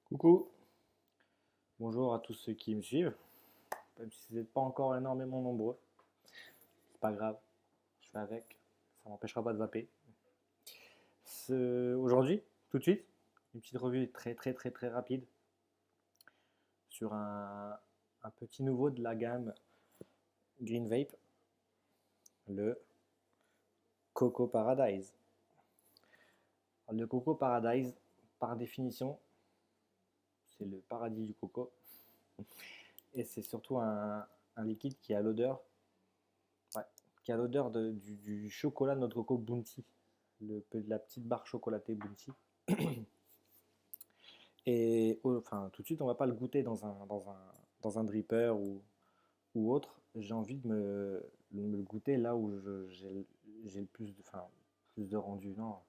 Coucou, bonjour à tous ceux qui me suivent, même si vous n'êtes pas encore énormément nombreux, c'est pas grave, je fais avec, ça m'empêchera pas de vaper. Aujourd'hui, tout de suite, une petite revue très très très très rapide sur un petit nouveau de la gamme Green Vape, le Coco Paradise. Alors, le Coco Paradise, par définition, c'est le paradis du coco, et c'est surtout un liquide qui a l'odeur, ouais, qui a l'odeur du chocolat de notre coco Bounty, la petite barre chocolatée Bounty. Et enfin, tout de suite, on va pas le goûter dans un dripper ou autre. J'ai envie de me le goûter là où j'ai le plus plus de rendu. Non,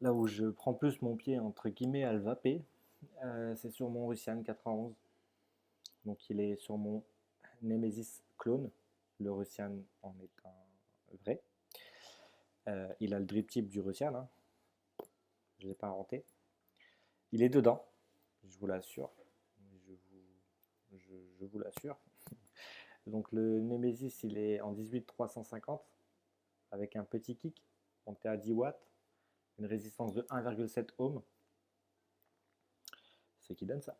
là où je prends plus mon pied, entre guillemets, à le vaper, c'est sur mon Russian 91. Donc, il est sur mon Nemesis clone. Le Russian en est un vrai. Il a le drip type du Russian, hein. Je ne l'ai pas inventé. Il est dedans, je vous l'assure. Je vous l'assure. Donc le Nemesis, il est en 18-350 avec un petit kick monté à 10 watts, une résistance de 1,7 ohm. C'est qui donne ça.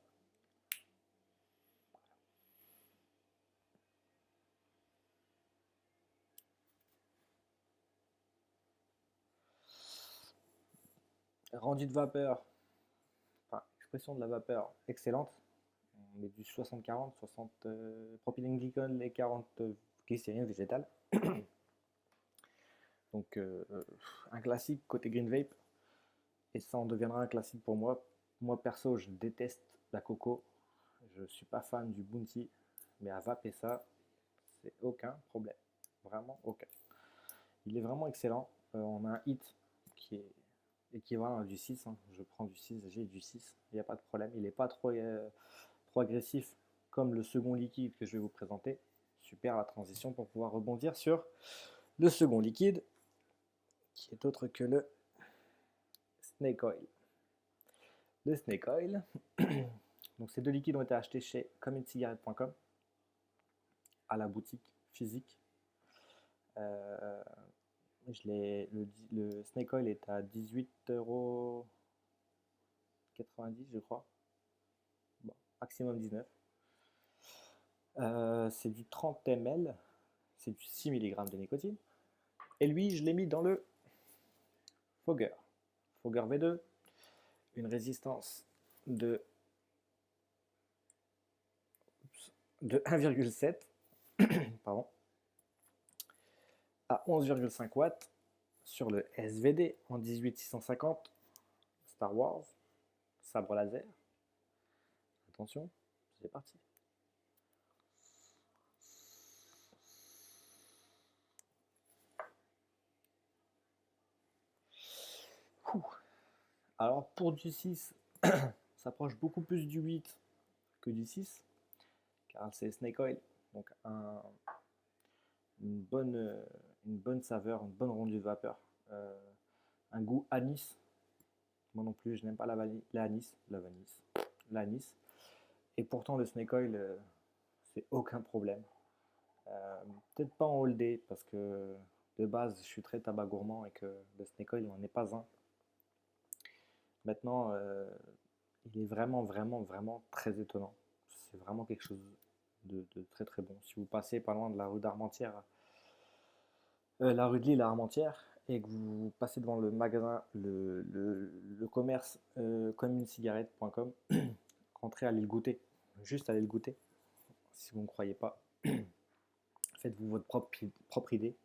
Rendu de vapeur, enfin expression de la vapeur excellente. On est du 60-40, 60 propylène glycol et 40 glycérine végétale. Donc un classique côté Green Vape. Et ça en deviendra un classique pour moi. Moi perso, je déteste la coco. Je ne suis pas fan du Bounty. Mais à vaper ça, c'est aucun problème. Vraiment aucun. Il est vraiment excellent. On a un hit qui est équivalent à du 6, hein. Je prends du 6, j'ai du 6. Il n'y a pas de problème. Il n'est pas trop agressif comme le second liquide que je vais vous présenter. Super la transition pour pouvoir rebondir sur le second liquide qui est autre que le Snake Oil. Le Snake Oil. Donc ces deux liquides ont été achetés chez communecigarette.com à la boutique physique. Euh, le Snake Oil est à 18,90 € je crois. Bon, maximum 19. C'est du 30 ml, c'est du 6 mg de nicotine. Et lui, je l'ai mis dans le Fogger. Fogger V2, une résistance de 1,7 pardon, à 11,5 watts sur le SVD en 18650 Star Wars, sabre laser. Attention, c'est parti. Ouh. Alors pour du 6, ça s'approche beaucoup plus du 8 que du 6, car c'est Snake Oil, donc une, bonne, une bonne saveur, une bonne rendue de vapeur, un goût anis. Moi non plus, je n'aime pas l'anis. Et pourtant le Snake Oil, c'est aucun problème. Peut-être pas en all day, parce que de base, je suis très tabac gourmand et que le Snake Oil n'en est pas un. Maintenant, il est vraiment, vraiment, vraiment très étonnant. C'est vraiment quelque chose de très très bon. Si vous passez pas loin de la rue d'Armentières, la rue de Lille à Armentières, et que vous passez devant le magasin, le commerce communecigarette.com, rentrez, allez le goûter. Juste allez le goûter. Si vous ne croyez pas, faites-vous votre propre idée.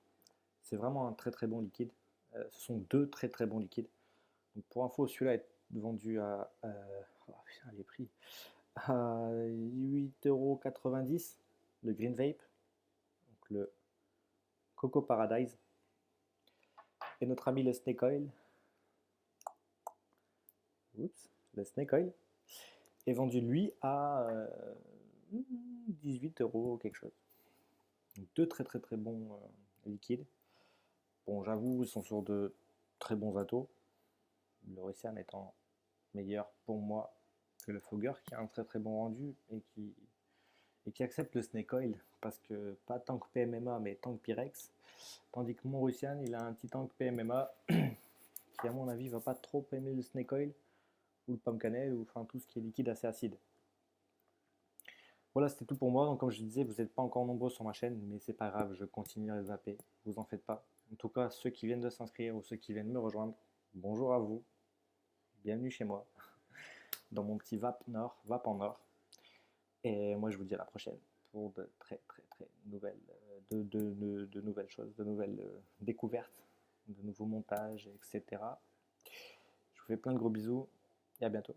C'est vraiment un très très bon liquide. Ce sont deux très très bons liquides. Donc pour info, celui-là est vendu à oh putain, les prix à 8,90 € le Green Vape, donc le Coco Paradise. Et notre ami le Snake Oil, oups, le Snake Oil est vendu lui à 18 € quelque chose. Donc deux très très très bons liquides. Bon, j'avoue, ils sont sur de très bons atos. Le Russian étant meilleur pour moi que le Fogger qui a un très très bon rendu et qui accepte le Snake Oil parce que pas tant que PMMA mais tant que Pyrex. Tandis que mon Russian il a un petit tank PMMA qui à mon avis va pas trop aimer le Snake Oil ou le pomme cannelle ou enfin tout ce qui est liquide assez acide. Voilà, c'était tout pour moi. Donc, comme je disais, vous n'êtes pas encore nombreux sur ma chaîne, mais c'est pas grave, je continue à les zapper. Vous en faites pas. En tout cas, ceux qui viennent de s'inscrire ou ceux qui viennent me rejoindre, bonjour à vous. Bienvenue chez moi, dans mon petit VAP en or. Et moi, je vous dis à la prochaine pour de très très très nouvelles, de nouvelles choses, de nouvelles découvertes, de nouveaux montages, etc. Je vous fais plein de gros bisous et à bientôt.